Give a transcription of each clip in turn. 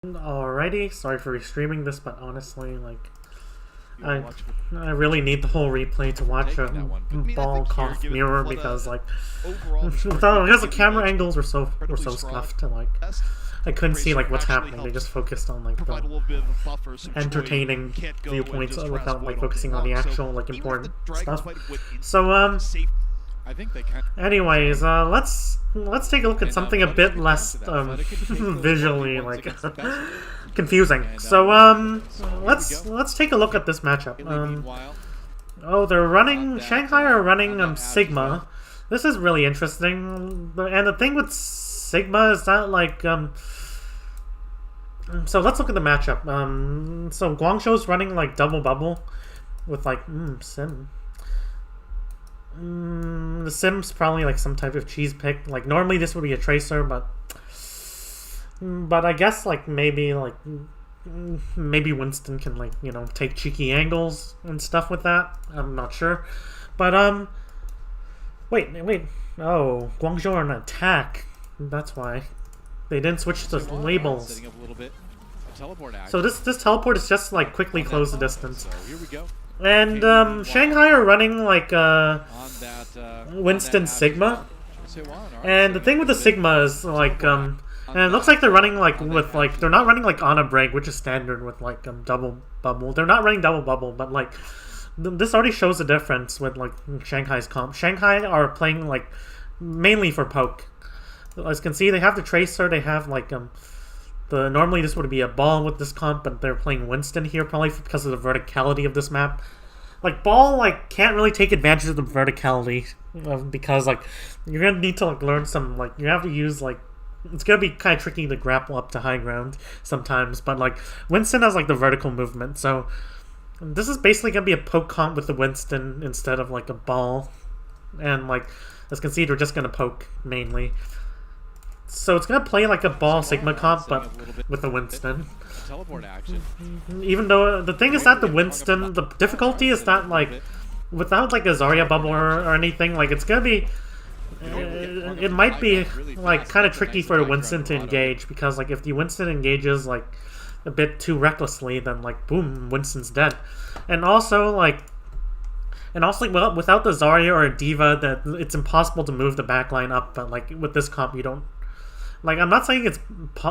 Alrighty, sorry for restreaming this, but honestly, like, I really need the whole replay to watch a ball cough mirror because, like, because the camera angles were so scuffed, and like, I couldn't see like what's happening. They just focused on like the entertaining viewpoints without like focusing on the actual like important stuff. So anyways, let's take a look at something a bit less visually like confusing. So let's take a look at this matchup. Oh, they're running Shanghai are running Sigma. This is really interesting. And the thing with Sigma is that like so let's look at the matchup. So Guangzhou's running like double bubble with like Sim. The Sim's probably like some type of cheese pick. Like normally this would be a tracer, but I guess like maybe Winston can like, you know, take cheeky angles and stuff with that. I'm not sure. But wait. Oh, Guangzhou are on attack. That's why. They didn't switch the labels. So this teleport is just like quickly close the distance. And Shanghai are running like Winston Sigma. And the thing with the Sigma is like and it looks like they're running like with like they're not running like on a break, which is standard with like double bubble. They're not running double bubble, but like this already shows the difference with like Shanghai's comp. Shanghai are playing like mainly for poke. As you can see, they have the tracer. They have like normally this would be a ball with this comp, but they're playing Winston here probably because of the verticality of this map. Like ball like can't really take advantage of the verticality because like you're gonna need to like learn some like you have to use like it's gonna be kind of tricky to grapple up to high ground sometimes. But like Winston has like the vertical movement, so this is basically gonna be a poke comp with the Winston instead of like a ball. And like as you can see, they're just gonna poke mainly. So it's gonna play like a ball Sigma comp, but with the Winston. Teleport action. Even though the thing is that the Winston, the difficulty is that like without like a Zarya bubble or anything, like it's gonna be, it might be like kind of tricky for the Winston to engage because like if the Winston engages like a bit too recklessly, then like boom, Winston's dead. And also like. Well, without the Zarya or a Diva, that it's impossible to move the backline up. But like with this comp, you don't. Like I'm not saying it's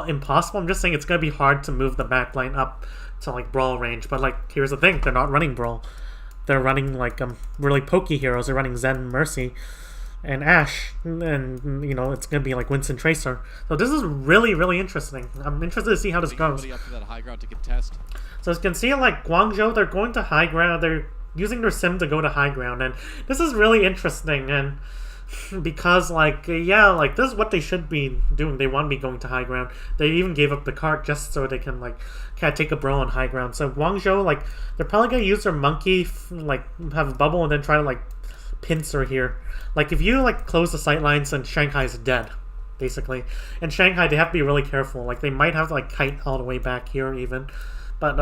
impossible. I'm just saying it's gonna be hard to move the backline up to like brawl range. But like here's the thing: they're not running brawl. They're running like really pokey heroes. They're running Zen, Mercy, and Ashe, and you know it's gonna be like Winston Tracer. So this is really interesting. I'm interested to see how this goes. So as you can see, like Guangzhou, they're going to high ground. They're using their sim to go to high ground, and this is really interesting. And because like yeah, like this is what they should be doing. They want to be going to high ground. They even gave up the cart just so they can like kind of take a brawl on high ground. So Guangzhou, like they're probably gonna use their monkey, like have a bubble and then try to like pincer here. Like if you like close the sight lines, then Shanghai's dead basically. And Shanghai, they have to be really careful. Like they might have to like kite all the way back here even, but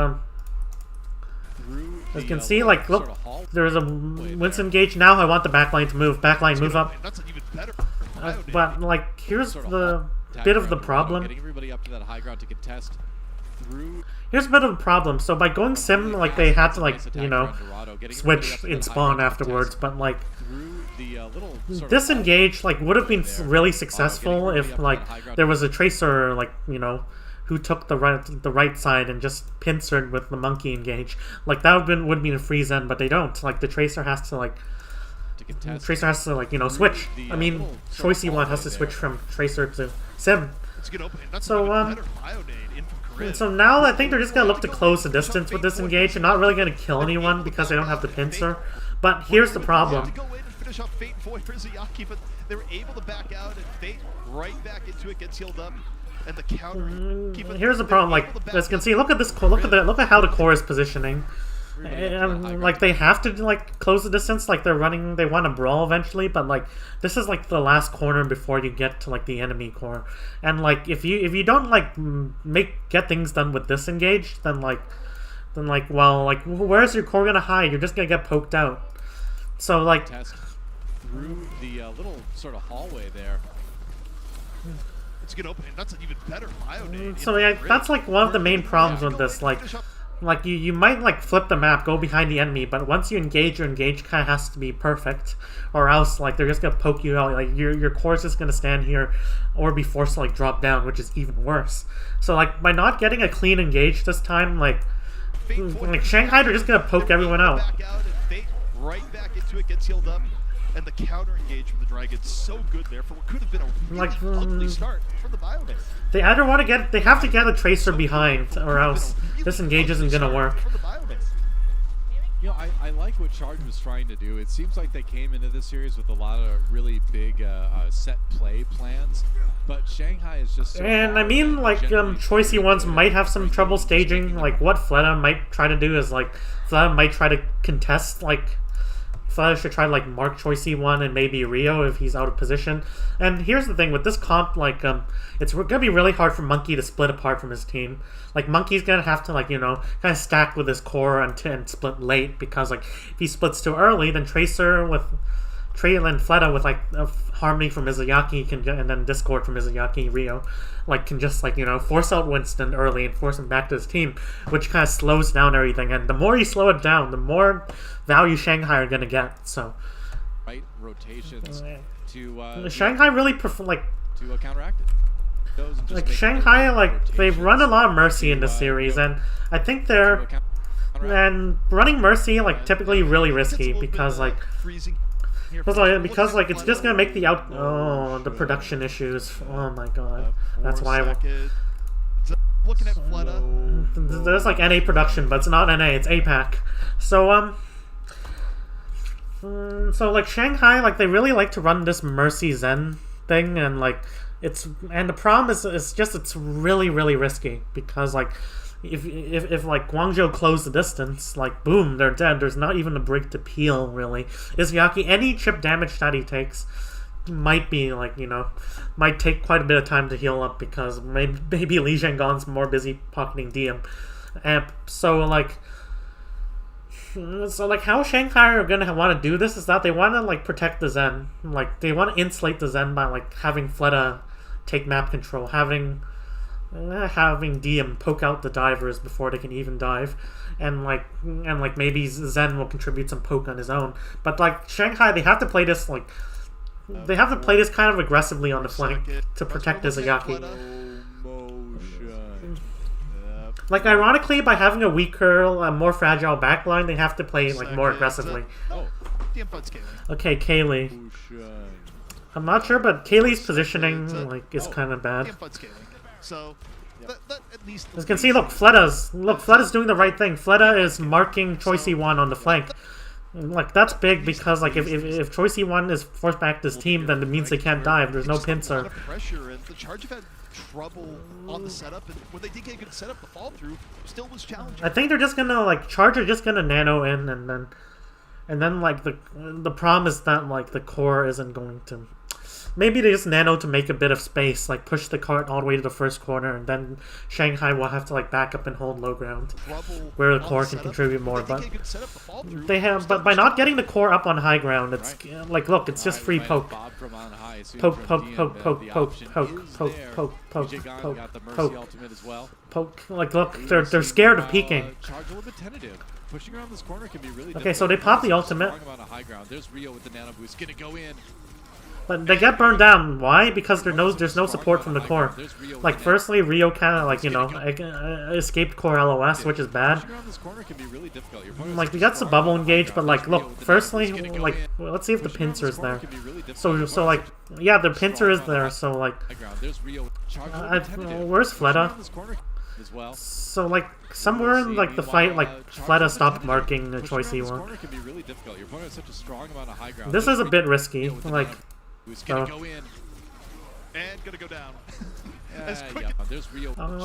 as you can see, like, look, there's a Winston engage. Now I want the backline to move. Backline, move up. But, like, here's the bit of the problem. Here's a bit of a problem. So by going sim, like, they had to, like, you know, switch in spawn afterwards. But, like, this engage, like, would have been really successful if, like, there was a tracer, like, you know, who took the right side and just pincered with the monkey engage. Like that would be a free Zen, but they don't. Like the tracer has to like you know switch. I mean, Choicey one has to switch from tracer to sim. So so now I think they're just gonna look to close the distance with this engage. They're not really gonna kill anyone because they don't have the pincer. But here's the problem. And the counter, here's the problem. Like as you can see, look at this. Look at how the core is positioning. And, like they have to like close the distance. Like they're running. They want to brawl eventually, but like this is like the last corner before you get to like the enemy core. And like if you don't like get things done with this engage, then well, like where's your core gonna hide? You're just gonna get poked out. So like through the little sort of hallway there. It's a good opening. That's an even better bio. So yeah, that's like one of the main problems with this. Like you might like flip the map, go behind the enemy, but once you engage, your engage kind of has to be perfect, or else like they're just gonna poke you out. Like your core is just gonna stand here, or be forced to like drop down, which is even worse. So like by not getting a clean engage this time, like Shanghai, they're just gonna poke everyone out. Right back into it, gets healed up, and the counter engage from the Dragons so good there for what could have been a really ugly start from the Bioman. They either want to get, they have to get a Tracer behind, or else this engage isn't gonna work. You know, I like what Charge was trying to do. It seems like they came into this series with a lot of really big set play plans, but Shanghai is just so and I mean, like, choicey ones might have some trouble staging. Like, what Fleta might try to do is, like, Fleta might try to contest, like, Fleta should try to, like, mark choicey one and maybe Rio if he's out of position. And here's the thing, with this comp, like, it's gonna be really hard for Monkey to split apart from his team. Like, Monkey's gonna have to, like, you know, kind of stack with his core and split late, because, like, if he splits too early, then Tracer with and Fleta with, like, a Harmony from Mizuyaki and then Discord from Mizuyaki, Rio, like, can just, like, you know, force out Winston early and force him back to his team, which kind of slows down everything. And the more you slow it down, the more value Shanghai are gonna get. So, right rotations to Shanghai really prefer, like, to counteract it. Like Shanghai, like they've run a lot of Mercy in this series, and I think they're running Mercy like typically really risky because like it's just gonna make the production issues. Oh my god, that's why looking at Fleta. There's like NA production, but it's not NA, it's APAC. So so like Shanghai, like they really like to run this Mercy Zen thing, and like the problem is it's really risky because like if like Guangzhou close the distance, like boom, they're dead. There's not even a break to peel really. Izuyaki, any chip damage that he takes might be like, you know, might take quite a bit of time to heal up because maybe Li Zhanggon's more busy pocketing DM. And so how Shanghai are gonna want to do this is that they want to like protect the Zen, like they want to insulate the Zen by like having Fleta take map control, having DM poke out the divers before they can even dive, and maybe Zen will contribute some poke on his own. But like Shanghai, they have to play this like kind of aggressively on the flank to protect Izuyaki. Like ironically, by having a weaker, more fragile backline, they have to play like more aggressively. Okay, Kaylee. I'm not sure, but Kaylee's positioning like is kind of bad. So, at least as you can see, Fleta's doing the right thing. Fleta is marking choicey one on the flank. Like that's big because like if choicey one is forced back to his team, then it means they can't dive. There's no pincer. Pressure, and the Charge have had trouble on the setup, and when they did get a good setup, the fall through still was challenging. I think they're just gonna like Charge are just gonna nano in, and then like the problem is that like the core isn't going to. Maybe they just nano to make a bit of space, like push the cart all the way to the first corner, and then Shanghai will have to like back up and hold low ground, where the core can contribute more. But they have, but by not getting the core up on high ground, it's like look, it's just free poke, poke. Like look, they're scared of peeking. Okay, so they pop the ultimate. But they get burned down. Why? Because there's no support from the core. Like, firstly, Rio kind of, like, you know, escaped core LOS, which is bad. Like, we got some bubble engage, but, like, look, firstly, like, let's see if the pincer is there. So like, yeah, the pincer is there, so, like, where's Fleta? So, like, somewhere in, like, the fight, like, Fleta stopped marking the choicey one. This is a bit risky, like... Who's gonna go in and gonna go down.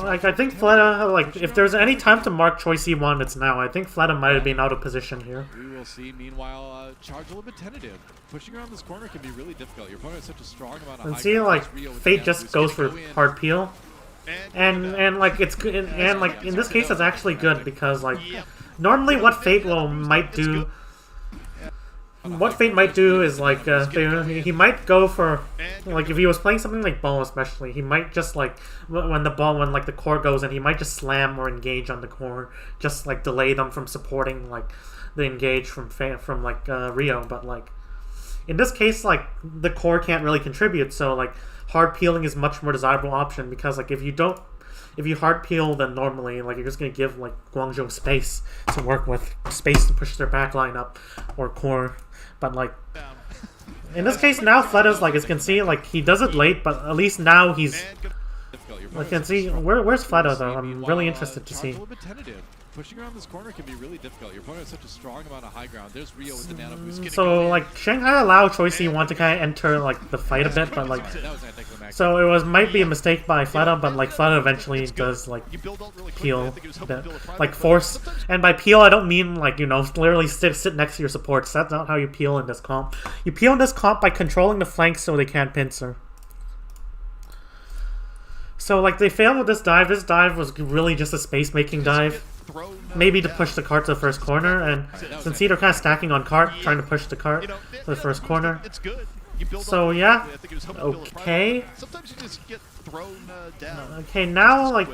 Like I think Fleta, like if there's any time to mark choicey one, it's now. I think Fleta might have been out of position here. We will see. Meanwhile, Charge a little bit tentative. Pushing around this corner can be really difficult. Your opponent has such a strong amount of. And see, like Fate just goes for hard peel, and like it's good, and like in this case it's actually good because like normally what Fate might do. what Fate might do is like he might go for like if he was playing something like ball especially, he might just like when like the core goes in, he might just slam or engage on the core, just like delay them from supporting like the engage from like Rio. But like in this case, like the core can't really contribute, so like hard peeling is much more desirable option, because like if you hard peel, then normally like you're just gonna give like Guangzhou space to work with, space to push their backline up or core. But like in this case now, Fletta's like, as you can see, like he does it late, but at least now he's. I can see where's Fletta though. I'm really interested to see. Pushing around this corner can be really difficult. Your opponent has such a strong amount of high ground. There's Rio with the nano boost. So like Shanghai allow Choicy want to kind of enter like the fight a bit, but like so it might be a mistake by Fletta, but like Fletta eventually does like peel a bit, like force. And by peel I don't mean like, you know, literally sit next to your supports. That's not how you peel in this comp. You peel in this comp by controlling the flanks so they can't pincer. So like they failed with this dive. This dive was really just a space making dive. Maybe to push the cart to the first corner, and since they're kind of stacking on cart, trying to push the cart to the first corner. So yeah, okay. Okay, now like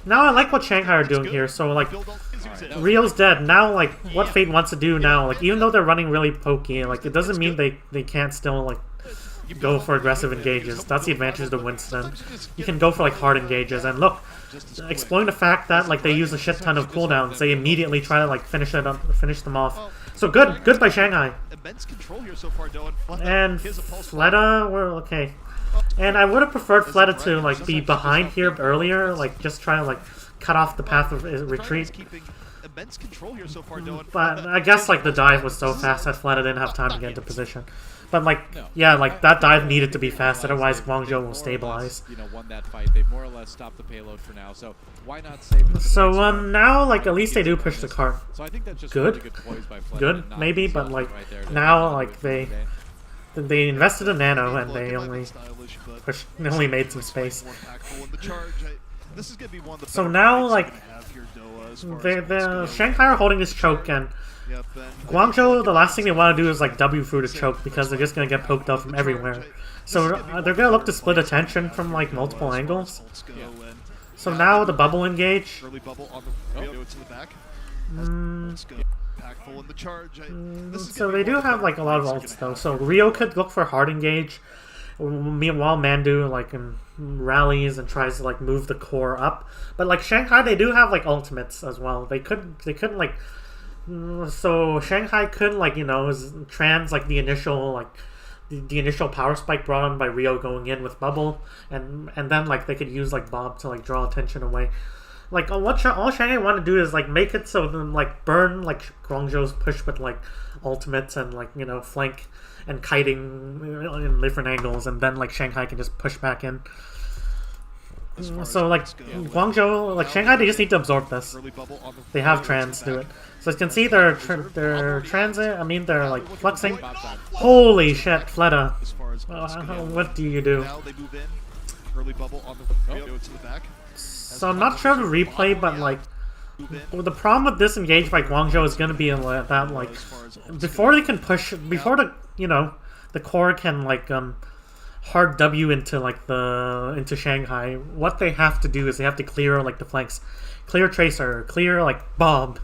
now I like what Shanghai are doing here. So like Rio's dead. Now like what Fate wants to do now, like even though they're running really pokey, like it doesn't mean they can't still like go for aggressive engages. That's the advantage of the Winston. You can go for like hard engages, and look, exploring the fact that like they use a shit ton of cooldowns, they immediately try to like finish them off. So good by Shanghai. And Fletta, we're okay. And I would have preferred Fletta to like be behind here earlier, like just try to like cut off the path of retreat. But I guess like the dive was so fast that Fletta didn't have time to get into position. But like, yeah, like that dive needed to be fast, otherwise Guangzhou will stabilize. Won that fight. They more or less stopped the payload for now. So why not save it? So now like at least they do push the cart. So I think that's just good, maybe, but like now like they invested in nano and they only made some space. So now like the Shanghai are holding this choke, and Guangzhou, the last thing they want to do is like W through the choke, because they're just going to get poked out from everywhere. So they're going to look to split attention from like multiple angles. So now the bubble engage. So they do have like a lot of ults though. So Rio could look for hard engage, meanwhile Mandu like rallies and tries to like move the core up. But like Shanghai, they do have like ultimates as well. They couldn't like. So Shanghai could like, you know, trans like the initial power spike brought on by Rio going in with bubble, and then like they could use like Bob to like draw attention away. Like all Shanghai want to do is like make it so then like burn like Guangzhou's push with like ultimates and like, you know, flank and kiting in different angles, and then like Shanghai can just push back in. So like Guangzhou, like Shanghai, they just need to absorb this. They have trans do it. So you can see they're transit. I mean they're like flexing. Holy shit, Fletta! What do you do? So I'm not sure of the replay, but like the problem with this engage by Guangzhou is going to be that like before they can push, before the, you know, the core can like hard W into like into Shanghai, what they have to do is they have to clear like the flanks, clear Tracer, clear like Bob,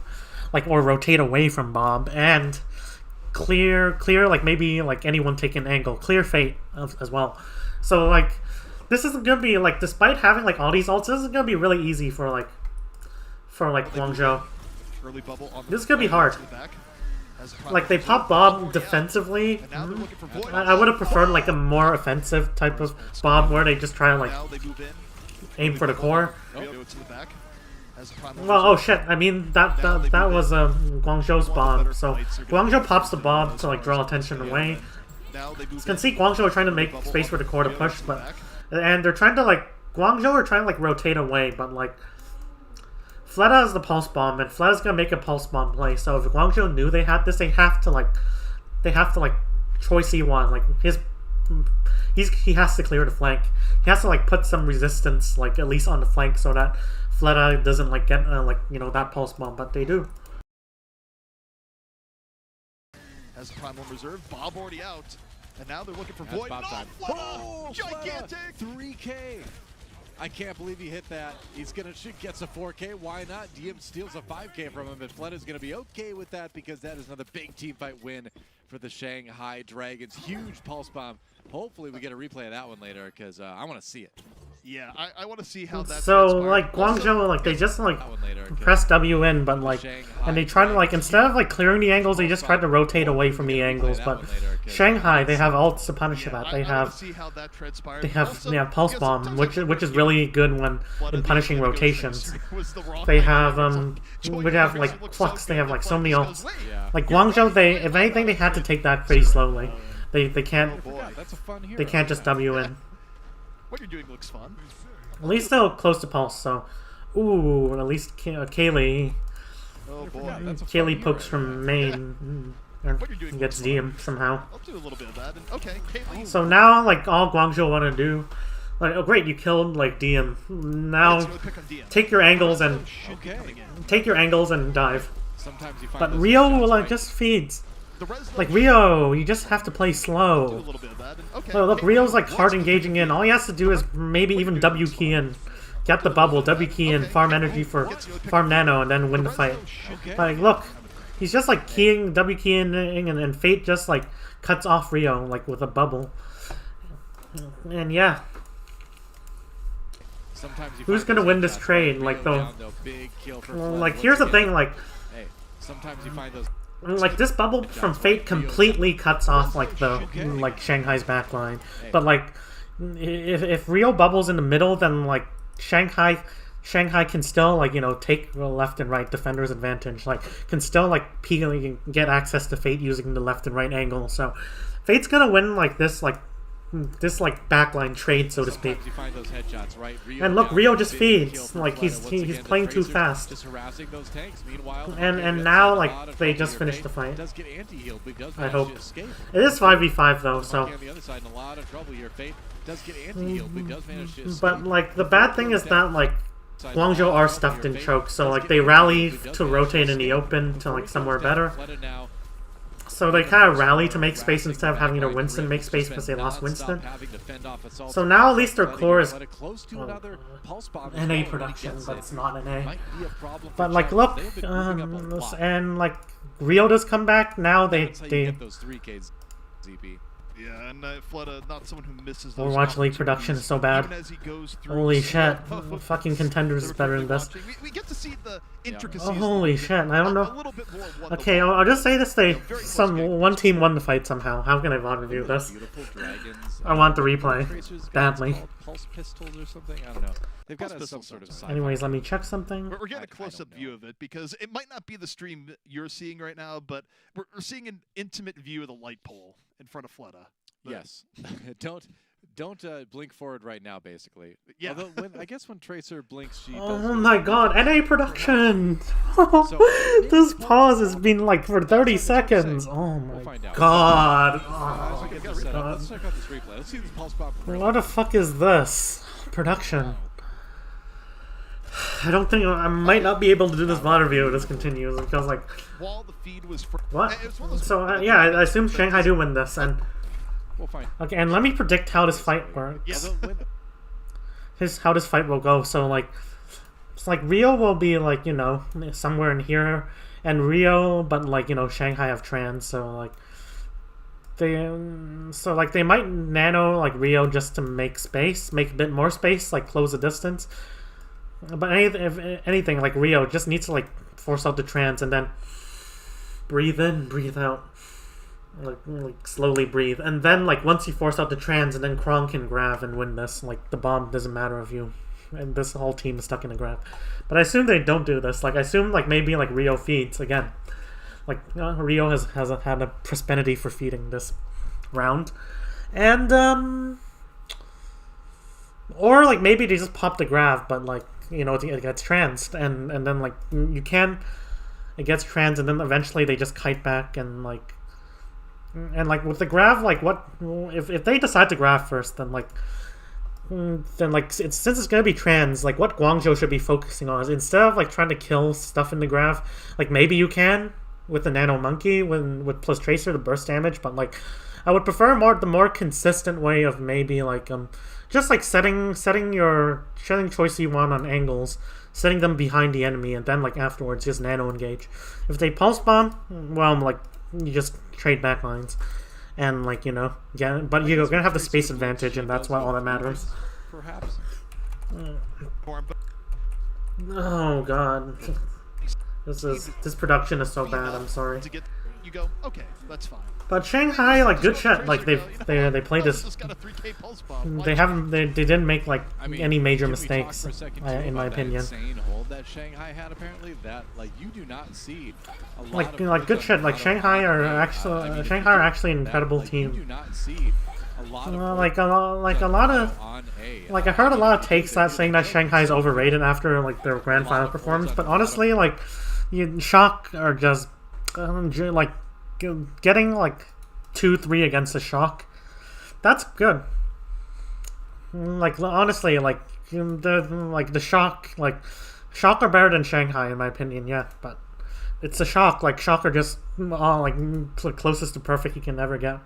like, or rotate away from Bob, and clear like maybe like anyone taking angle, clear Fate as well. So like this isn't gonna be like, despite having like all these ults, this is gonna be really easy for Guangzhou. This is gonna be hard. Like they pop Bob defensively. I would have preferred like a more offensive type of Bob where they just try to like aim for the core. Well, oh shit! I mean that was Guangzhou's bomb. So Guangzhou pops the bomb to like draw attention away. You can see Guangzhou are trying to make space for the core to push, and they're trying to like Guangzhou are trying to like rotate away, but like Fletta has the pulse bomb, and Fletta's gonna make a pulse bomb play. So if Guangzhou knew they had this, they have to like choice E1. Like he has to clear the flank. He has to like put some resistance like at least on the flank so that Fletta doesn't like get like, you know, that pulse bomb, but they do. has a Primal Reserve. Bob already out. And now they're looking for That's Void. Bob time. Oh, gigantic! 3K. I can't believe he hit that. He's gonna shoot, gets a 4K. Why not? DM steals a 5K from him, and Fleta's gonna be okay with that because that is another big team fight win for the Shanghai Dragons. Huge pulse bomb. Hopefully we get a replay of that one later because I want to see it. Yeah, I want to see how that. So like Guangzhou, like they just like press W in, but like, and they try to like instead of like clearing the angles, they just try to rotate away from the angles. But Shanghai, they have ults to punish that. They have pulse bomb, which is really good when in punishing rotations. They have like flux. They have like so many ults. Like Guangzhou, if anything, they had to take that pretty slowly. They can't just W in. What you're doing looks fun. At least they're close to pulse, so... Ooh, at least Kaylee... Oh boy. Kaylee pokes from main. Gets DM somehow. I'll do a little bit of that. And, okay, Kaylee. So now, like, all Guangzhou want to do... Like, oh great, you killed, like, DM. Now, take your angles and... Take your angles and dive. But Rio, like, just feeds. Like Rio, you just have to play slow. Oh, look, Rio's like hard engaging in. All he has to do is maybe even W key in. Get the bubble, W key in, farm energy for farm nano, and then win the fight. Like, look, he's just like keying, W keying, and Fate just like cuts off Rio like with a bubble. And yeah. Who's gonna win this trade? Like though, like here's the thing, like. Sometimes you find those. Like this bubble from Fate completely cuts off like like Shanghai's backline, but like if Rio bubbles in the middle, then like Shanghai can still like take the left and right defender's advantage, like can still like get access to Fate using the left and right angle. So Fate's gonna win like this backline trade, so to speak. And look, Rio just feeds. Like he's playing too fast. And now like they just finished the fight. I hope. It is 5v5 though, so. But like the bad thing is that like Guangzhou are stuffed in choke, so like they rally to rotate in the open to like somewhere better. So they kind of rally to make space instead of having to Winston make space because they lost Winston. So now at least their core is NA production, but it's not NA. But like look, and like Rio does come back now. They Yeah, and Fleta, not someone who misses those. Overwatch League production is so bad. Holy shit. Fucking contenders is better than this. We get to see the intricacies. Oh, holy shit. I don't know. Okay, I'll just say this. One team won the fight somehow. How can I VOD review this? I want the replay. Badly. Pulse pistols or something? I don't know. They've got some sort of anyways, let me check something. We're getting a close-up view of it because it might not be the stream you're seeing right now, but we're seeing an intimate view of the light pole in front of Fleta. Yes. Don't blink forward right now, basically. Yeah. Although I guess when Tracer blinks, she does. Oh my god, NA production! This pause has been like for 30 seconds. Oh my god. Oh, let's check out this replay. Let's see this pulse bomb. What the fuck is this? Production. I don't think I might not be able to do this VOD review if this continues because like. While the feed was what? So yeah, I assume Shanghai do win this and. We'll find. Okay, and let me predict how this fight works. How this fight will go. So like, it's like Rio will be like somewhere in here, and Rio, but like Shanghai have trans, so like. They might nano like Rio just to make space, make a bit more space, like close the distance. But if anything, like Rio just needs to like force out the trans and then breathe in, breathe out, like slowly breathe, and then like once you force out the trans, and then Krong can grab and win this. Like the bomb doesn't matter if you, and this whole team is stuck in a grab. But I assume they don't do this. Like I assume like maybe like Rio feeds again. Like Rio has had a prosperity for feeding this round, and or like maybe they just pop the grab, but like it gets transed, and then like it gets trans, and then eventually they just kite back and like with the grab, like what if they decide to grab first, then like since it's gonna be trans, like what Guangzhou should be focusing on is instead of like trying to kill stuff in the graph, like maybe you can with the Nano Monkey with plus Tracer to burst damage, but like I would prefer the more consistent way of maybe like just like setting choice you want on angles, setting them behind the enemy, and then like afterwards just nano engage. If they pulse bomb, well, like you just trade backlines, and like but you're gonna have the space advantage, and that's all that matters. Perhaps. Oh god, this production is so bad. I'm sorry. You go, okay, that's fine. But Shanghai, like, good shit. Like they played this. They didn't make like any major mistakes, in my opinion. Insane hold that Shanghai had apparently. That like you do not see a lot like good shit. Like Shanghai are actually an incredible team. You do not see a lot of like a lot of like I heard a lot of takes saying that Shanghai is overrated after like their grand final performance. But honestly, like Shock are just like getting like 2-3 against the Shock. That's good. Like honestly, like the Shock are better than Shanghai in my opinion. Yeah, but it's a Shock. Like Shock are just like closest to perfect you can ever get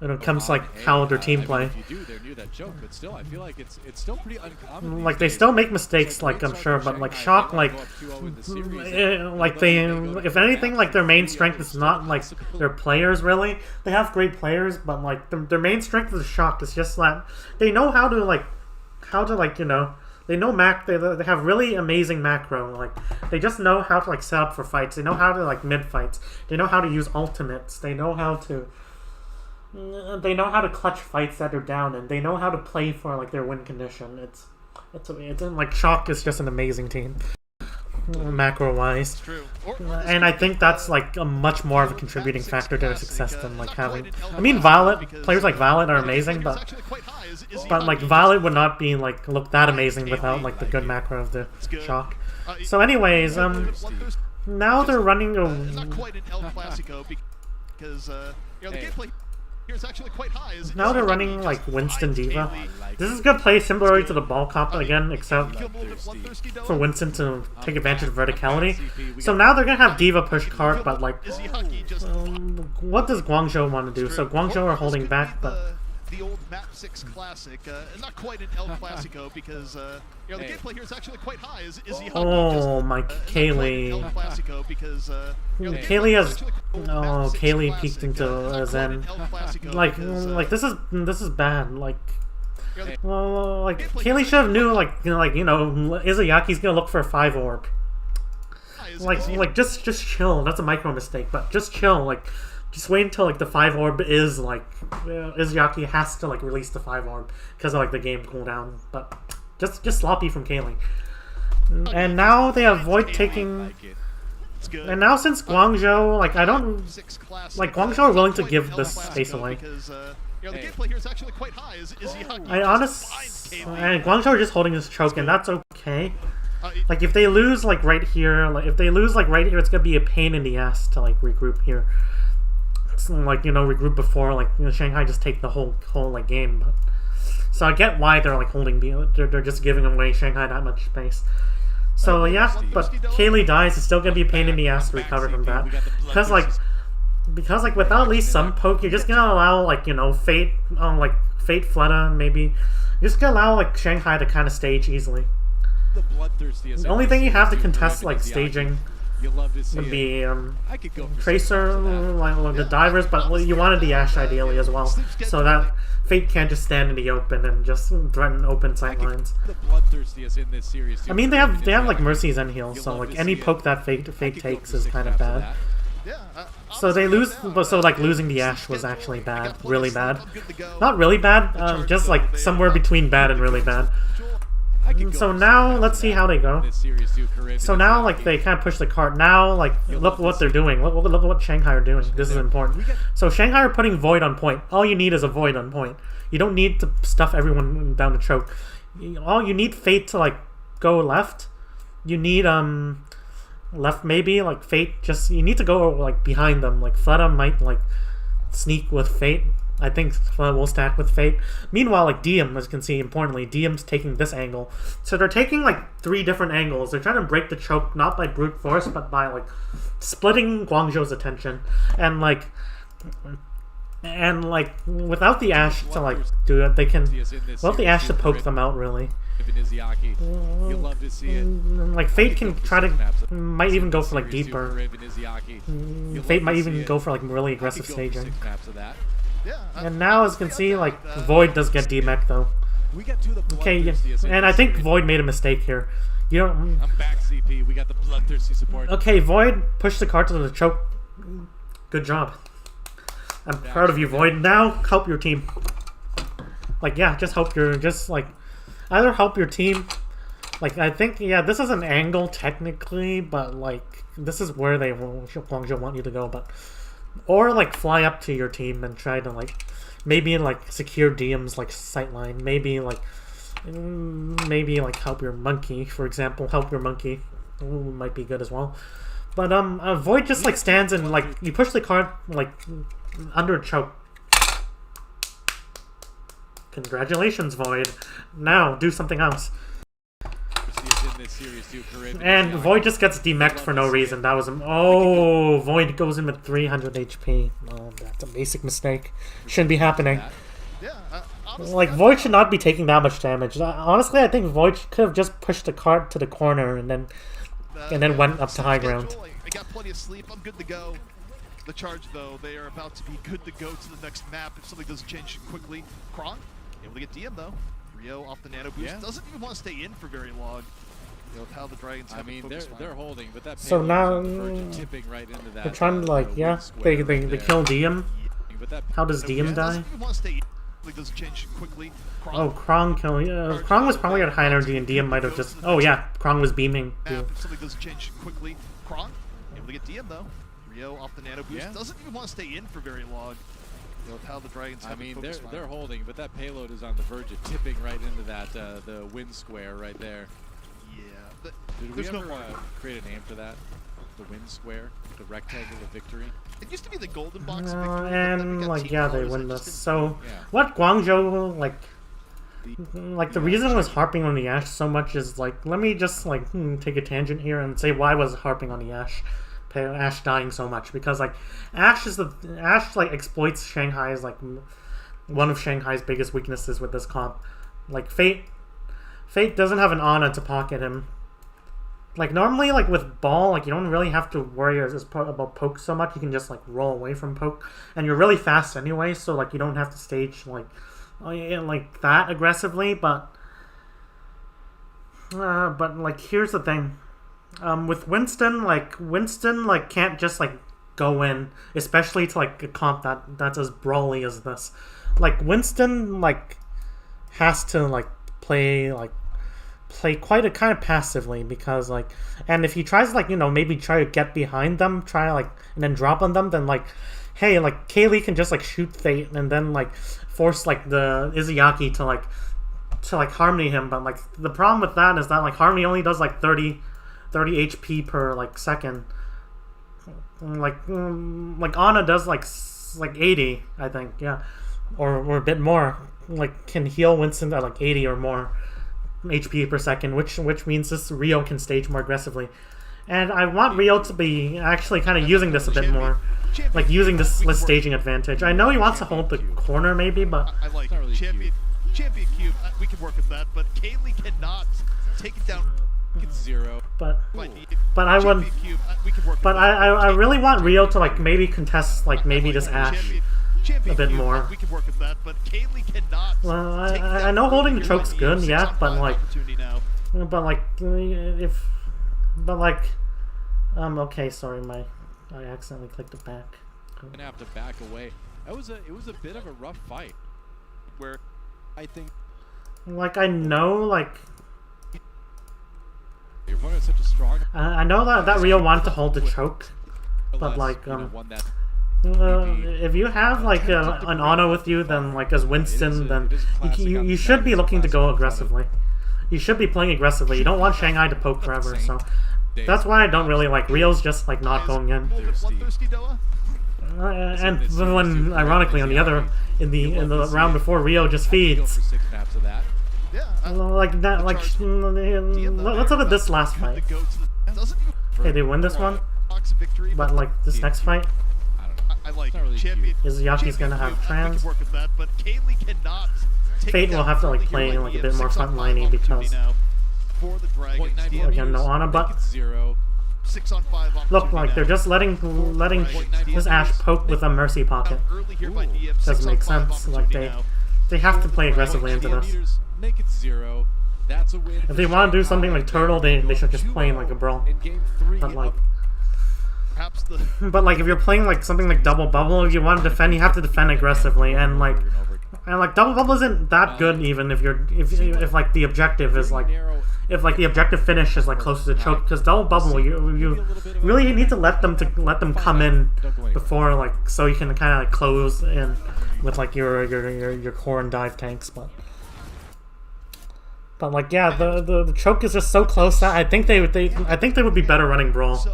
when it comes to like how their team play. They're near that choke, but still, I feel like it's still pretty uncommon. Like they still make mistakes, like I'm sure, but like Shock, like they, if anything, like their main strength is not like their players really. They have great players, but like their main strength is Shock. It's just that they know how to they know they have really amazing macro. Like they just know how to like set up for fights. They know how to like mid fights. They know how to use ultimates. They know how to clutch fights that are down, and they know how to play for like their win condition. It's like Shock is just an amazing team, macro wise, and I think that's like a much more of a contributing factor to their success than like having. I mean, players like Violet are amazing, but like Violet would not be like look that amazing without like the good macro of the Shock. So, anyways, now they're running a. Not quite an El Clasico because the gameplay. Actually quite high. Now they're running like Winston Diva. This is good play similar to the ball comp again, except for Winston to take advantage of verticality. So now they're gonna have Diva push cart, but like, what does Guangzhou want to do? So Guangzhou are holding back, but. The old Map 6 classic, not quite an El Clasico because the gameplay here is actually quite high. Oh my Kaylee. Kaylee has Kaylee peeked into Zen. Like this is bad. Like Kaylee should have knew Izayaki's gonna look for a 5 orb. Like just chill. That's a micro mistake, but just chill. Like. Just wait until like the 5 orb is like Izuyaki has to like release the 5 orb because of like the game cooldown. But just sloppy from Kaylee. And now they avoid taking. And now since Guangzhou, like I don't like Guangzhou are willing to give this space away. I honestly, and Guangzhou are just holding this choke, and that's okay. Like if they lose like right here, it's gonna be a pain in the ass to like regroup here. Like regroup before like Shanghai just take the whole like game. But so I get why they're like holding they're just giving away Shanghai that much space. So yeah, but Kaylee dies. It's still gonna be a pain in the ass to recover from that because like without at least some poke, you're just gonna allow like Fate Fate Fleta maybe. You're just gonna allow like Shanghai to kind of stage easily. The only thing you have to contest like staging. Would be Tracer, like the divers, but you wanted the Ashe ideally as well, so that Fate can't just stand in the open and just threaten open sight lines. I mean, they have like Mercy's end heal, so like any poke that Fate takes is kind of bad. So they lose, so like losing the Ashe was actually bad, really bad. Not really bad, just like somewhere between bad and really bad. So now let's see how they go. So now like they kind of push the cart. Now like look what they're doing. Look what Shanghai are doing. This is important. So Shanghai are putting Void on point. All you need is a Void on point. You don't need to stuff everyone down the choke. All you need Fate to like go left. You need left maybe like Fate. Just you need to go like behind them. Like Fleta might like sneak with Fate. I think will stack with Fate. Meanwhile, like Diem, as you can see, importantly, Diem's taking this angle. So they're taking like 3 different angles. They're trying to break the choke, not by brute force, but by like splitting Guangzhou's attention. And like without the Ashe to like do it, they can without the Ashe to poke them out really. You'll love to see it. Like Fate can try to might even go for like deeper. Fate might even go for like really aggressive staging. And now, as you can see, like Void does get D-Mech though. Okay, yeah. And I think Void made a mistake here. You don't. I'm back, CP. We got the bloodthirsty support. Okay, Void pushed the card to the choke. Good job. I'm proud of you, Void. Now help your team. Like yeah, just help your either help your team. Like I think yeah, this is an angle technically, but like this is where they Guangzhou want you to go, but. Or like fly up to your team and try to like maybe like secure Diem's like sightline. Maybe like help your monkey, for example. Help your monkey. Ooh, might be good as well. But Void just like stands and like you push the card like under a choke. Congratulations, Void. Now do something else. And Void just gets demeched for no reason. That was Void goes in with 300 HP. Oh, that's a basic mistake. Shouldn't be happening. Like Void should not be taking that much damage. Honestly, I think Void could have just pushed the card to the corner and then went up to high ground. I got plenty of sleep. I'm good to go. The charge though, they are about to be good to go to the next map if something doesn't change quickly. Krong able to get DM though. Rio off the nano boost doesn't even want to stay in for very long. You know, how the Dragons have they're holding, but that so now tipping right into that. They're trying to like they kill Diem. How does Diem die? Oh, Krong kill. Krong was probably at high energy, and Diem might have just. Oh yeah, Krong was beaming. If something doesn't change quickly, Krong able to get Diem though. Rio off the nano boost doesn't even want to stay in for very long. You know, how the Dragons have they're holding, but that payload is on the verge of tipping right into that the wind square right there. Yeah. Did we ever create a name for that? The wind square? The rectangle of victory? It used to be the golden box. And like yeah, they win this. So what Guangzhou like the reason I was harping on the Ashe so much is like let me just like take a tangent here and say why I was harping on the Ashe dying so much, because like Ashe like exploits Shanghai's like one of Shanghai's biggest weaknesses with this comp. Like Fate doesn't have an Ana to pocket him. Like normally, like with Ball, like you don't really have to worry about poke so much. You can just like roll away from poke, and you're really fast anyway. So like you don't have to stage like that aggressively. But like here's the thing, with Winston can't just like go in, especially to like a comp that's as brawly as this. Like Winston like has to like play quite a kind of passively, because like, and if he tries like maybe try to get behind them, and then drop on them, then like hey, like Kaylee can just like shoot Fate and then like force like the Izayaki to Harmony him. But like the problem with that is that like Harmony only does like 30 HP per like second. Like Ana does like 80, I think, yeah, or a bit more. Like can heal Winston at like 80 or more HP per second, which means this Rio can stage more aggressively. And I want Rio to be actually kind of using this a bit more, like using this staging advantage. I know he wants to hold the corner maybe, but I like really Champion Cube. We can work with that, but Kaylee cannot take it down. It's 0. But I would. But I really want Rio to like maybe contest like maybe this Ashe a bit more. We can work with that, but Kaylee cannot. Well, I know holding the choke's good, yeah, but like, okay, sorry, I accidentally clicked it back. I'm gonna have to back away. It was a bit of a rough fight, where I think, like, I know, like, your opponent's such a strong. I know that Rio wanted to hold the choke, but like, if you have like an Ana with you, then like as Winston, then you should be looking to go aggressively. You should be playing aggressively. You don't want Shanghai to poke forever, so that's why I don't really like Rio's just like not going in. And when ironically on the other in the round before, Rio just feeds. Yeah, Like that, like let's look at this last fight. Okay, they win this one, but like this next fight, I like champion. Izuyaki's gonna have trans. Work with that, but Kaylee cannot. Fate will have to like play like a bit more frontliney because for the Dragons, again no Ana, but 6-on-5 look like they're just letting this Ashe poke with a mercy pocket. Doesn't make sense. Like they have to play aggressively into this. Make it 0. That's a win. If they want to do something like Turtle, they should just play like a brawl. But like, if you're playing like something like Double Bubble, if you want to defend, you have to defend aggressively, and like Double Bubble isn't that good even if like the objective is like the objective finish is like close to the choke, because Double Bubble you really need to let them come in before like so you can kind of like close in with like your core and dive tanks, But like yeah, the choke is just so close that I think they would be better running Brawl,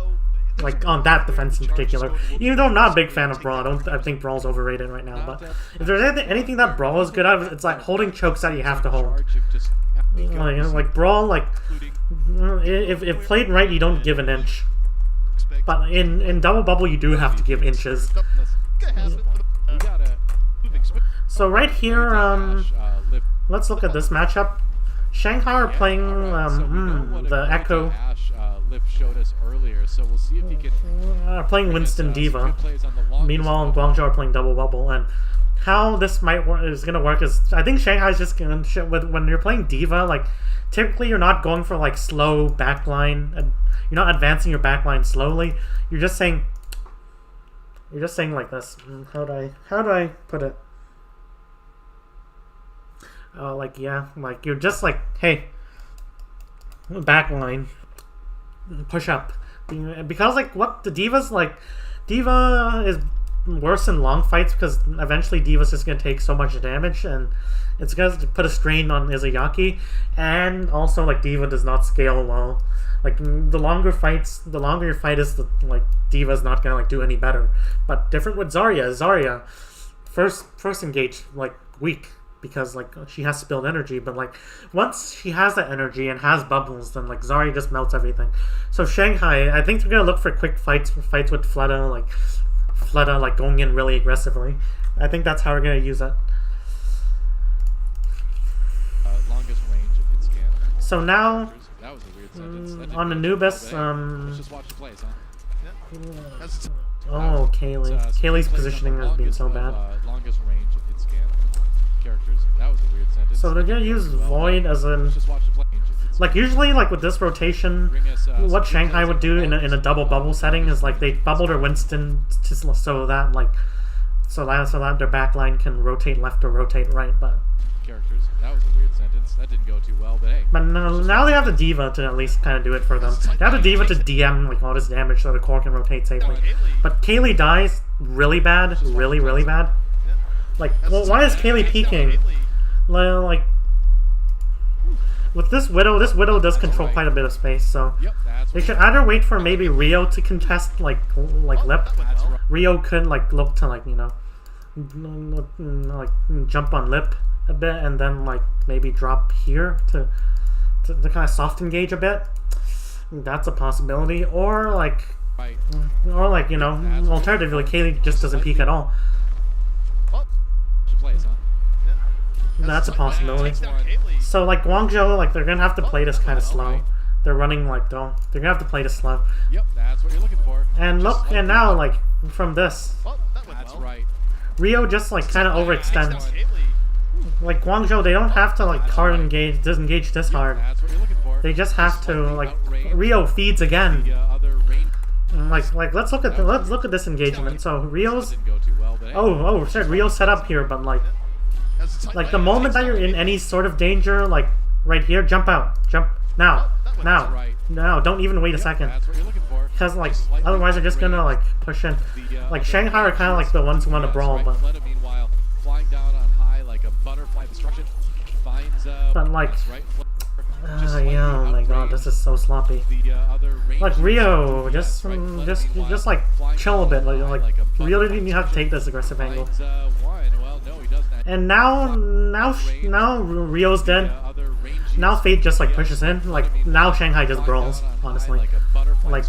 like on that defense in particular. Even though I'm not a big fan of Brawl, I think Brawl's overrated right now. But if there's anything that Brawl is good at, it's like holding chokes that you have to hold. Like Brawl, like if played right, you don't give an inch. But in Double Bubble, you do have to give inches. So right here, let's look at this matchup. Shanghai are playing the Echo. Showed us earlier, so we'll see if he can playing Winston Diva. Meanwhile, Guangzhou are playing Double Bubble, and how this is gonna work is I think Shanghai's just gonna when you're playing Diva, like typically you're not going for like slow backline, and you're not advancing your backline slowly. You're just saying like this. How do I put it? Like yeah, like you're just like, hey, backline, push up, because like what the Diva's like, Diva is worse in long fights because eventually Diva's just gonna take so much damage and it's gonna put a strain on Izuyaki, and also like Diva does not scale well. Like the longer your fight is, like Diva's not gonna like do any better. But different with Zarya, first engage like weak, because like she has to build energy, but like once she has that energy and has bubbles, then like Zarya just melts everything. So Shanghai, I think they're gonna look for quick fights with Fleta, like going in really aggressively. I think that's how we're gonna use it. Longest range of hit scan. So now that was a weird sentence. On Anubis, let's just watch the plays, huh? Oh, Kaylee's positioning has been so bad. Longest range of hit scan characters. That was a weird sentence. So they're gonna use Void as an like usually like with this rotation, what Shanghai would do in a double bubble setting is like they bubble their Winston so that their backline can rotate left or rotate right, but characters. That was a weird sentence. That didn't go too well, but hey. But now they have the Diva to at least kind of do it for them. They have the Diva to DM like all this damage so the core can rotate safely. But Kaylee dies really bad, really bad. Like, well, why is Kaylee peeking? Like, with this Widow does control quite a bit of space, so they should either wait for maybe Rio to contest like Lip. Rio could like look to like like jump on Lip a bit and then like maybe drop here to kind of soft engage a bit. That's a possibility, or like alternatively Kaylee just doesn't peek at all. That's a possibility. So like Guangzhou, like they're gonna have to play this kind of slow. They're running like they're gonna have to play this slow. Yep, that's what you're looking for. And look, and now like from this, that's right. Rio just like kind of overextends. Like Guangzhou, they don't have to like hard engage, disengage this hard. They just have to like Rio feeds again. Like let's look at this engagement. So Rio's shit, Rio set up here, but like the moment that you're in any sort of danger, like right here, jump out, jump now, don't even wait a second, because like otherwise they're just gonna like push in. Like Shanghai are kind of like the ones who want to brawl, but Yeah, oh my god, this is so sloppy. Like Rio, just like chill a bit. Like Rio didn't even have to take this aggressive angle. And now Rio's dead. Now Fate just like pushes in. Like now Shanghai just brawls. Honestly, like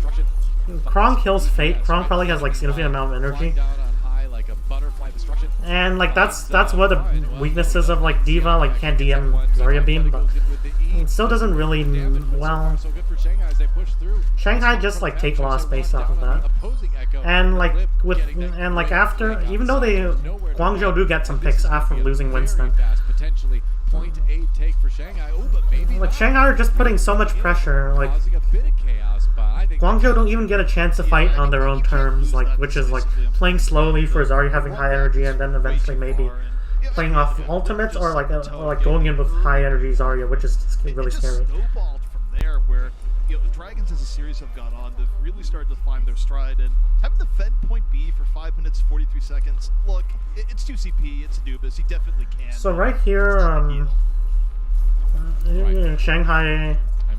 Krong kills Fate. Krong probably has like significant amount of energy. And like that's what the weaknesses of like D.Va, like can't DM Zarya Beam, but it still doesn't really well. Shanghai just like take a lot of space off of that, and like after, even though they Guangzhou do get some picks after losing Winston. Like Shanghai are just putting so much pressure. Like Guangzhou don't even get a chance to fight on their own terms, like which is like playing slowly for Zarya having high energy, and then eventually maybe playing off ultimates or like going in with high energy Zarya, which is really scary. Snowballed from there, where the Dragons as a series have gone on, they've really started to find their stride, and having the Fed point B for 5 minutes 43 seconds. Look, it's 2CP, it's Anubis, he definitely can. So right here, Shanghai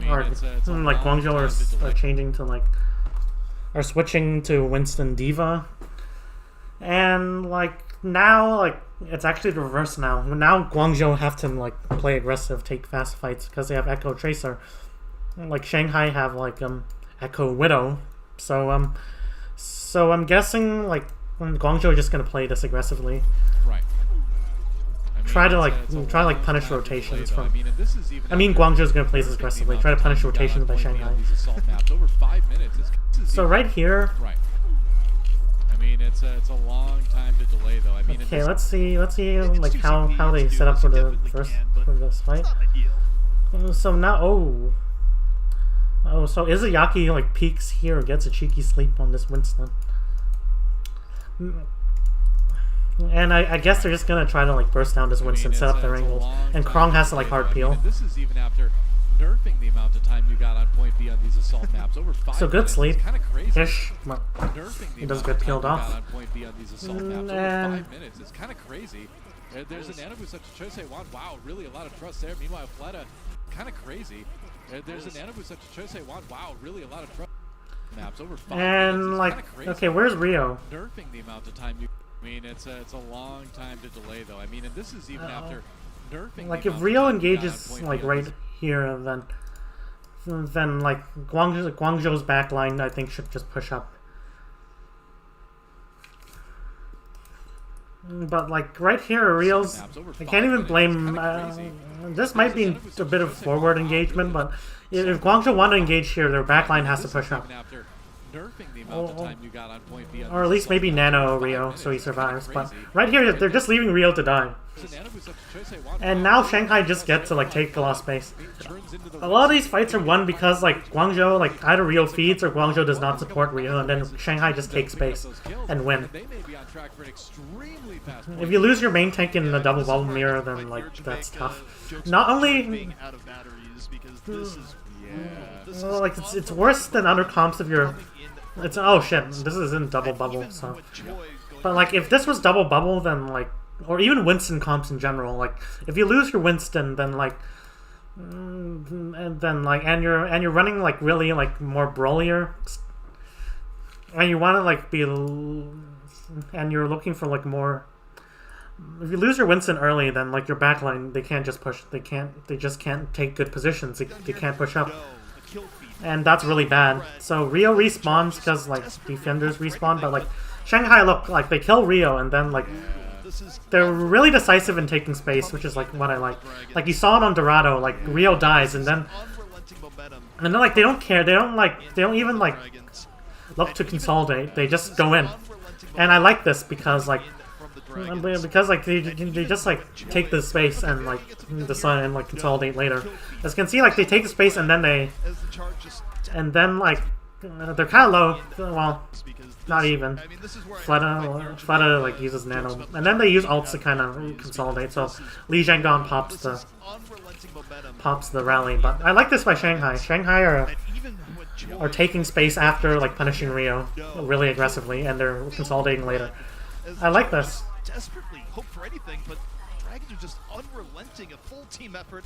or like Guangzhou are changing to like are switching to Winston D.Va, and like now like it's actually the reverse now. Now Guangzhou have to like play aggressive, take fast fights because they have Echo Tracer. Like Shanghai have like Echo Widow, so I'm guessing like Guangzhou are just gonna play this aggressively. Right. Try to punish rotations from. I mean Guangzhou's gonna play this aggressively. Try to punish rotations by Shanghai. So right here. Right. I mean it's a long time to delay though. I mean. Okay, let's see like how they set up for the first for this fight. So now so Izayaki like peeks here, gets a cheeky sleep on this Winston. And I guess they're just gonna try to like burst down this Winston, set up their angles, and Krong has to like hard peel. This is even after nerfing the amount of time you got on point B on these assault maps. Over 5 so good sleep. Ish. Well, he does get peeled off. And 5 minutes. It's kind of crazy. There's an enemy with such a Chose Wan. Wow, really a lot of trust there. Meanwhile, Fleta, kind of crazy. There's an enemy with such a Chose Wan. Wow, really a lot of trust. Maps over 5 and minutes. Like, okay, where's Rio? Nerfing the amount of time you. I mean, it's a long time to delay though. I mean, and this is even after nerfing. Like if Rio engages like right here, then like Guangzhou's backline I think should just push up. But like right here, Rio's I can't even blame. This might be a bit of forward engagement, but if Guangzhou want to engage here, their backline has to push up. Or at least maybe nano Rio so he survives. But right here, they're just leaving Rio to die. And now Shanghai just gets to like take a lot of space. A lot of these fights are won because like Guangzhou, like either Rio feeds or Guangzhou does not support Rio, and then Shanghai just takes space and win. If you lose your main tank in the double bubble mirror, then like that's tough. Not only well, like it's worse than other comps if you're. It's oh shit, this isn't double bubble, so. But like if this was double bubble, then like, or even Winston comps in general, like if you lose your Winston, then like, and then like, and you're running like really like more brawlier, and you want to like be, and you're looking for like more. If you lose your Winston early, then like your backline, they can't just push. They just can't take good positions. They can't push up. And that's really bad. So Rio respawns because like defenders respawn, but like Shanghai look like they kill Rio and then like they're really decisive in taking space, which is like what I like. Like you saw it on Dorado, like Rio dies and then like they don't care. They don't even like look to consolidate. They just go in, and I like this because like they just like take the space and like decide and like consolidate later. As you can see, like they take the space and then like they're kind of low. Well, not even. Fleta like uses nano, and then they use ults to kind of consolidate. So Li Zhangong pops the rally. But I like this by Shanghai. Shanghai are taking space after like punishing Rio really aggressively, and they're consolidating later. I like this. Desperately hope for anything, but Dragons are just unrelenting, a full team effort.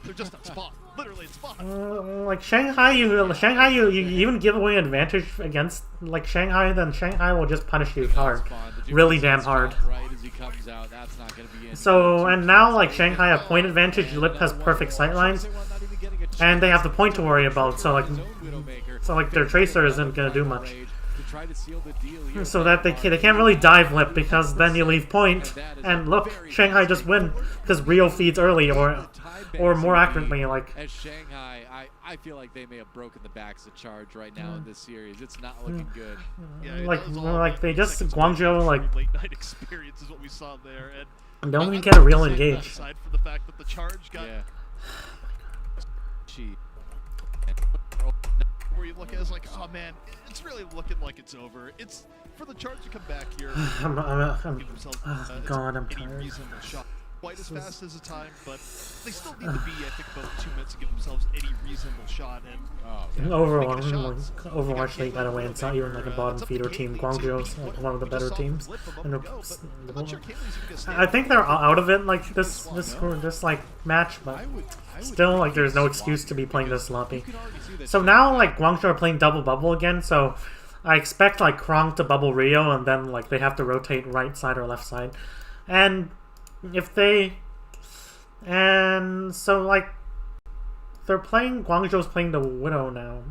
They're just on spot. Literally, it's spot. Like Shanghai, you even give away an advantage against like Shanghai, then Shanghai will just punish you hard, really damn hard. So and now like Shanghai have point advantage, Lip has perfect sightlines, and they have the point to worry about. So like their tracer isn't gonna do much. So that they can't really dive Lip because then you leave point, and look, Shanghai just win because Rio feeds early or more accurately like. As Shanghai, I feel like they may have broken the backs of Charge right now in this series. It's not looking good. Yeah, like they just Guangzhou like late night experience is what we saw there, and don't even get a real engage. Aside from the fact that the Charge got cheat. Where you look at it, it's like, oh man, it's really looking like it's over. It's for the Charge to come back here. Give themselves God, I'm any tired. reasonable shot. Quite as fast as a time, but they still need to be, I think, about 2 minutes to give themselves any reasonable shot. And Overwatch they got away. It's not even like a bottom feeder team. Guangzhou's like one of the better teams. And I think they're out of it like this like match, but still like there's no excuse to be playing this sloppy. So now like Guangzhou are playing double bubble again, so I expect like Krong to bubble Rio, and then like they have to rotate right side or left side, and if they so like they're playing Guangzhou's playing the Widow now.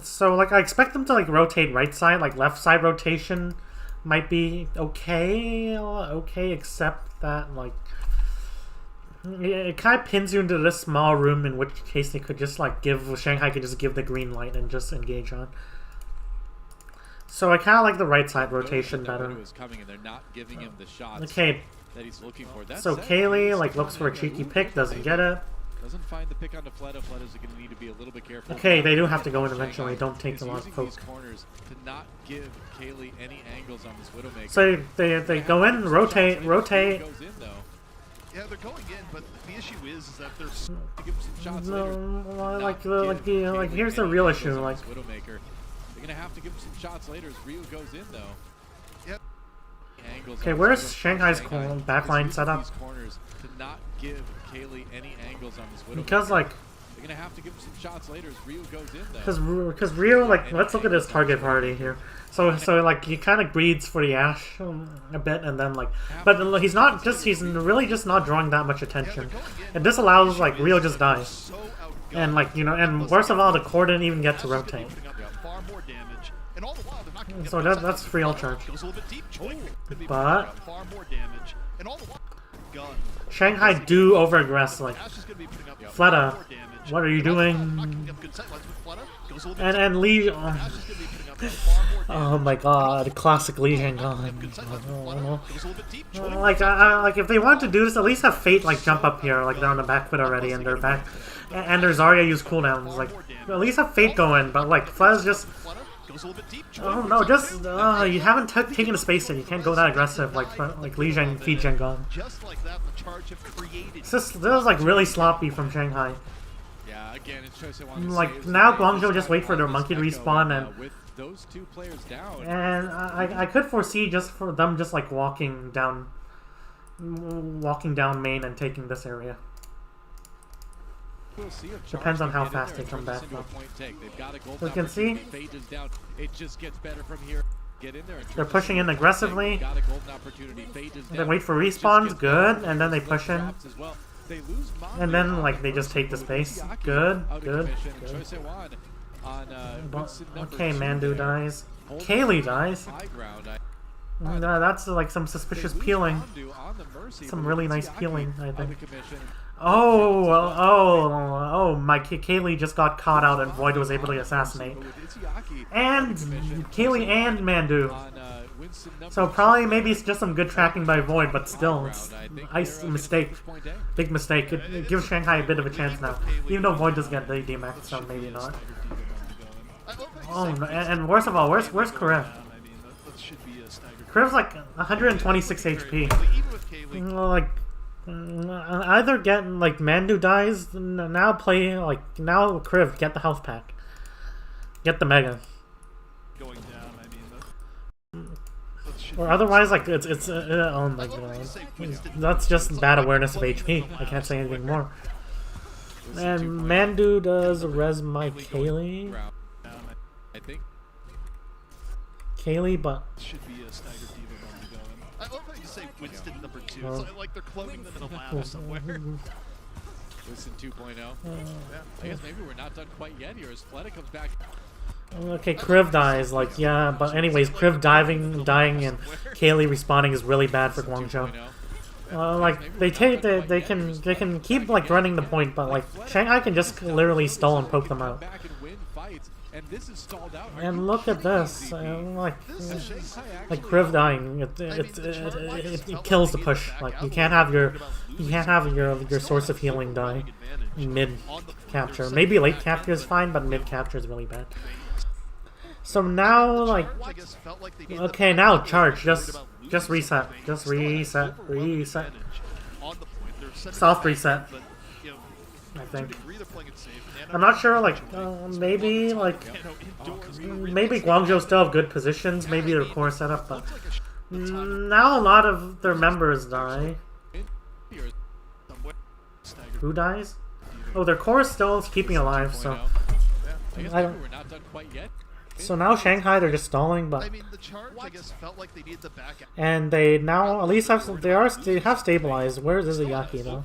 So like I expect them to like rotate right side, like left side rotation might be okay, except that like it kind of pins you into this small room, in which case they could just like Shanghai could just give the green light and just engage on. So I kind of like the right side rotation better. Okay. So Kaylee like looks for a cheeky pick, doesn't get it. Doesn't find the pick onto Fleta. Fleta's going to need to be a little bit careful. Okay, they do have to go in eventually. Don't take the long poke. Corners to not give Kaylee any angles on this Widowmaker. So they go in, rotate. Yeah, they're going in, but the issue is that they're to give them some shots later. Like here's the real issue. Like Widowmaker. They're going to have to give him some shots later as Ryu goes in, though. Yep. Okay, where's Shanghai's backline setup? To not give Kaylee any angles on this Widowmaker. Because like they're going to have to give him some shots later as Ryu goes in, though. Because Ryu, like, let's look at his target party here. So like he kind of breeds for the Ashe a bit, and then like, but he's really just not drawing that much attention, and this allows like Ryu just dies, and like and worst of all, the core didn't even get to rotate. So that's free all charge. But Shanghai do over aggress like Fleta. What are you doing? And Lee. Oh my God! Classic Lee Shanghai. Like if they want to do this, at least have Fate like jump up here, like they're on the back foot already, and they're back, and their Zarya use cooldowns. Like at least have Fate going, but like Fleta's just. Oh no! Just you haven't taken a space yet. You can't go that aggressive like Li Zheng feed Zhengong. This is like really sloppy from Shanghai. Yeah, again, like now Guangzhou just wait for their monkey to respawn, and with those two players down. And I could foresee just for them just like walking down main and taking this area. Depends on how fast they come back. So you can see they're pushing in aggressively. They wait for respawns, good, and then they push in. And then like they just take the space. Good. Okay, Mandu dies. Kaylee dies. That's like some suspicious peeling. Some really nice peeling, I think. Oh, my Kaylee just got caught out and Void was able to assassinate. And Kaylee and Mandu. So probably maybe it's just some good tracking by Void, but still, it's mistake. Big mistake. It gives Shanghai a bit of a chance now. Even though Void does get the DMAX, so maybe not. Oh, and worst of all, where's Karev? Karev's like 126 HP. Like, either get like Mandu dies, now play like now Karev get the health pack, get the mega. Going down, I mean, Or otherwise, like it's oh my god, that's just bad awareness of HP. I can't say anything more. And Mandu does res my Kaylee. I think Kaylee, but should be a staggered diva moment going. I love how you say Winston number 2. It's like they're cloning them in a lab somewhere. Winston 2.0. Yeah, I guess maybe we're not done quite yet here as Fleta comes back. okay, Kriv dies. Like yeah, but anyways, Kriv dying, and Kaylee respawning is really bad for Guangzhou. Like they can keep like running the point, but like Shanghai can just literally stall and poke them out. And look at this, like Kriv dying, it kills the push. Like you can't have your source of healing die mid capture. Maybe late capture is fine, but mid capture is really bad. So now like okay, now charge, just reset, reset. Soft reset. I think. I'm not sure, like, maybe Guangzhou still have good positions, maybe their core setup, but now a lot of their members die. Who dies? Oh, their core is still keeping alive, so I don't. So now Shanghai, they're just stalling, but and they now at least have they have stabilized. Where is Izayaki though?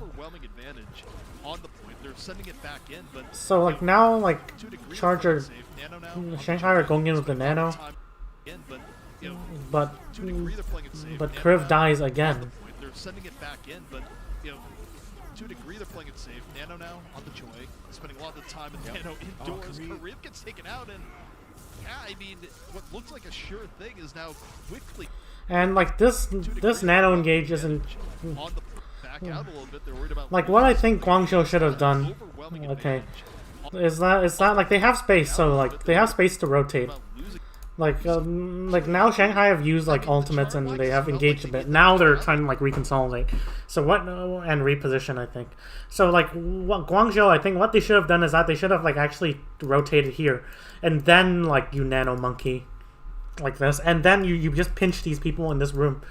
So like now like Charger, Shanghai are going in with the Nano, but Kriv dies again. They're sending it back in, but you know, to a degree they're playing it safe. Nano now on the Choi, spending a lot of the time in Nano indoors. Kriv gets taken out, and yeah, I mean, what looks like a sure thing is now quickly. And like this Nano engage isn't. Like what I think Guangzhou should have done, okay, is that like they have space, so like they have space to rotate. Like now Shanghai have used like ultimates and they have engaged a bit. Now they're trying to like reconsolidate. So what and reposition, I think. So like Guangzhou, I think what they should have done is that they should have like actually rotated here, and then like you Nano Monkey, like this, and then you just pinch these people in this room.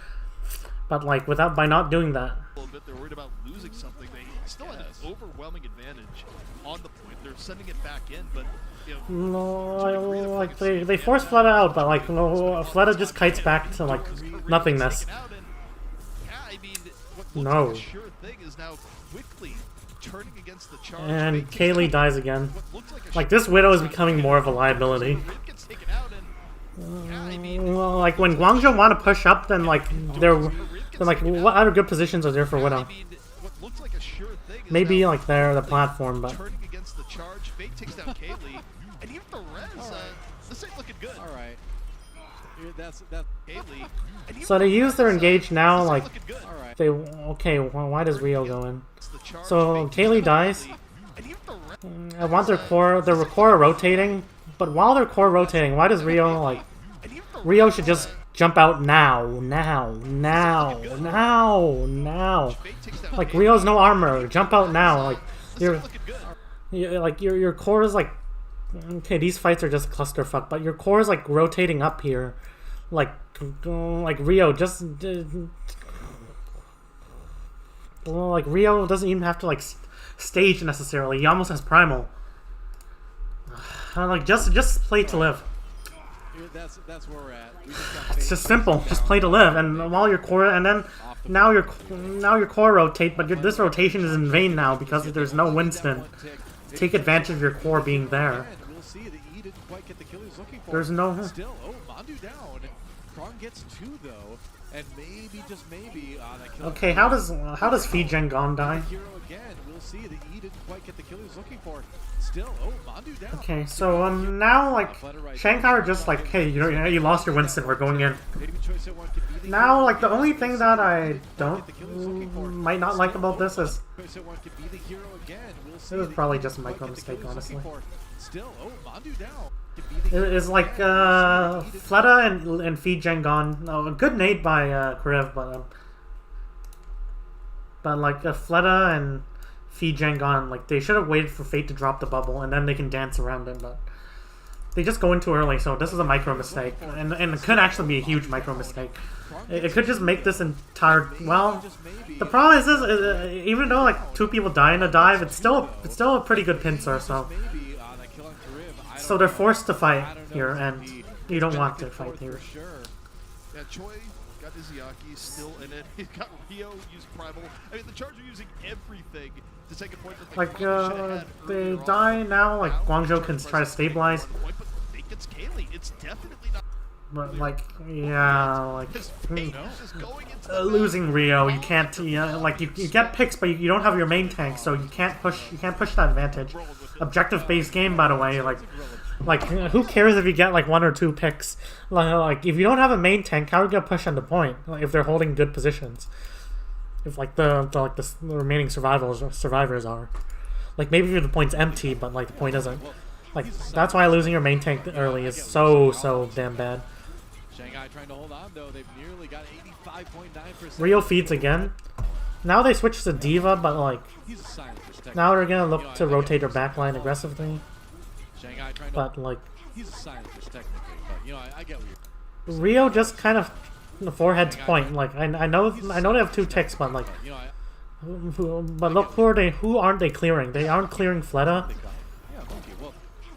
But like by not doing that. A little bit, they're worried about losing something. They still have an overwhelming advantage on the point. They're sending it back in, but you know, like they force Fleta out, but like Fleta just kites back to like nothingness. No. And Kaylee dies again. Like this Widow is becoming more of a liability. Well, like when Guangzhou want to push up, then like what other good positions are there for Widow? Maybe like they're the platform, but so they use their engage now. Like they okay. Why does Rio go in? So Kaylee dies. I want their core rotating. But while they're core rotating, why does Rio, like... Rio should just jump out now. Like, Rio's no armor. Jump out now. Like, your core is, like... Okay, these fights are just clusterfuck, but your core is, like, rotating up here. Like Rio, just... Well, like, Rio doesn't even have to, like, stage necessarily. He almost has primal. Like just play to live. That's where we're at. It's just simple. Just play to live, and while your core, and then now your core rotate, but this rotation is in vain now because there's no Winston. Take advantage of your core being there. There's no. Still, Mandu down. Krong gets 2 though, and maybe just maybe. Okay, how does Fijen Gon die? We'll see that he didn't quite get the kill he was looking for. Still, Mandu down. Okay, so now like Shanghai are just like, hey, you lost your Winston, we're going in. Now like the only thing that I might not like about this is it was probably just a micro mistake, honestly. It's like Fleta and Fijen Gon. Oh, a good nade by Kriv, but like Fleta and Fijen Gon, like they should have waited for Fate to drop the bubble and then they can dance around it. But They just go in too early, so this is a micro mistake, and it could actually be a huge micro mistake. It could just make this entire, well, the problem is this, even though like 2 people die in a dive, it's still a pretty good pincer, so they're forced to fight here, and you don't want to fight here. Yeah, Choi got Izayaki still in it. He got Rio using Primal. I mean, the Charge are using everything to take a point that they Like, probably should have had they earlier on. die now, like, Guangzhou can try to stabilize. But Fate gets Kaylee. It's definitely not. But, like, yeah, like, His Fate is just going into the losing Rio, you can't, like, you get picks, but you don't have your main tank, so you can't push that advantage. Objective-based game, by the way, like, who cares if you get, like, 1 or 2 picks? Like, if you don't have a main tank, how are you gonna push on the point? Like, if they're holding good positions. If, like, the remaining survivors are. Like, maybe if the point's empty, but, like, the point isn't. Like, that's why losing your main tank early is so damn bad. Shanghai trying to hold on though. They've nearly got 85.9%. Rio feeds again. Now they switch to Diva, but like now they're gonna look to rotate their backline aggressively. But like he's a scientist technically, but you know I get what you're. Rio just kind of forehead to point. Like I know they have 2 ticks, but like but look who aren't they clearing? They aren't clearing Fleta.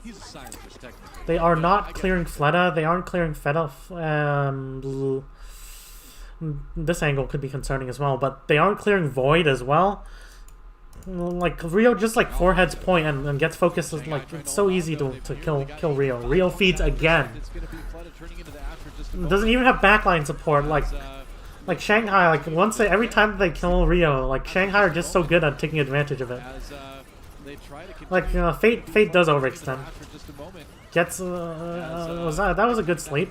He's a scientist technically. They are not clearing Fleta. They aren't clearing Feta. This angle could be concerning as well, but they aren't clearing Void as well. Like Rio just like foreheads point and gets focused. Like it's so easy to kill Rio. Rio feeds again. Doesn't even have backline support. Like Shanghai. Like every time they kill Rio, like Shanghai are just so good at taking advantage of it. Like Fate does overextend. Gets that was a good sleep.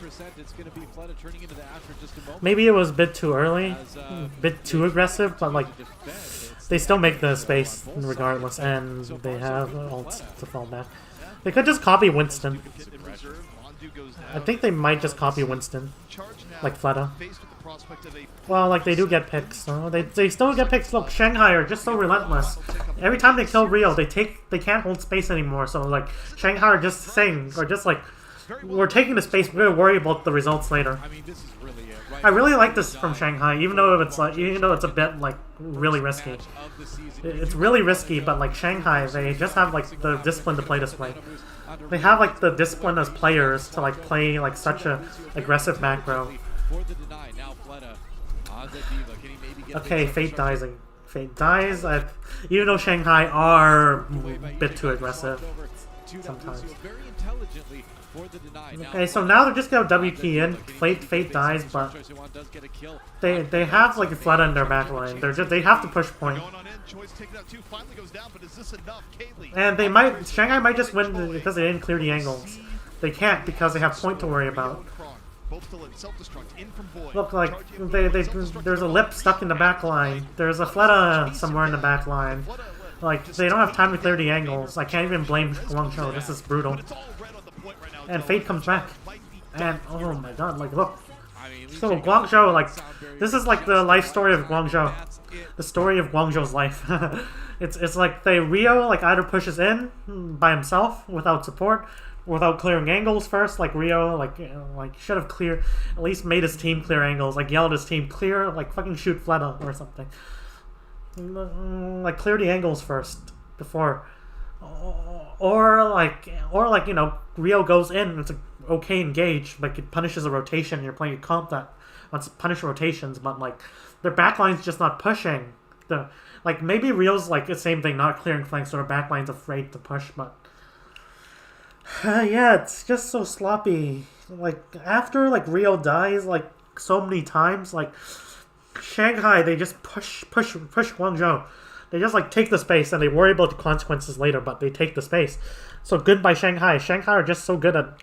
Maybe it was a bit too early, a bit too aggressive, but like they still make the space regardless, and they have ults to fall back. They could just copy Winston. I think they might just copy Winston, like Fleta. Well, like they do get picks, so they still get picks. Look, Shanghai are just so relentless. Every time they kill Rio, they can't hold space anymore. So like Shanghai are just saying, or just like, we're taking the space. We're gonna worry about the results later. I really like this from Shanghai, even though it's a bit like really risky. It's really risky, but like Shanghai, they just have like the discipline to play this way. They have like the discipline as players to like play like such a aggressive macro. Okay, Fate dies. Even though Shanghai are a bit too aggressive sometimes. Okay, so now they're just gonna W key in. Fate dies, but they have like a Fleta in their backline. They have to push point. And Shanghai might just win because they didn't clear the angles. They can't because they have point to worry about. Look, like there's a lip stuck in the back line. There's a Fleta somewhere in the back line. Like they don't have time to clear the angles. I can't even blame Guangzhou. This is brutal. And Fate comes back. And oh my god, like look. So Guangzhou, like this is like the life story of Guangzhou. The story of Guangzhou's life. It's like Rio like either pushes in by himself without support, without clearing angles first, like Rio, like should have at least made his team clear angles, like yelled at his team clear, like fucking shoot Fleta or something, like clear the angles first before, or like you know Rio goes in, it's a okay engage, like it punishes a rotation. You're playing a comp that wants to punish rotations, but like their backline's just not pushing. Like maybe Rio's like the same thing, not clearing flanks, so their backline's afraid to push, but. Yeah, it's just so sloppy. Like after like Rio dies like so many times, like Shanghai, they just push Guangzhou. They just like take the space and they worry about the consequences later, but they take the space. So good by Shanghai. Shanghai are just so good at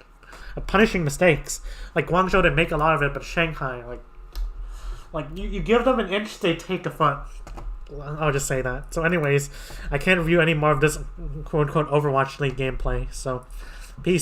punishing mistakes. Like Guangzhou, they make a lot of it, but Shanghai, like you give them an inch, they take a foot. I'll just say that. So anyways, I can't review any more of this quote-unquote Overwatch League gameplay, so peace.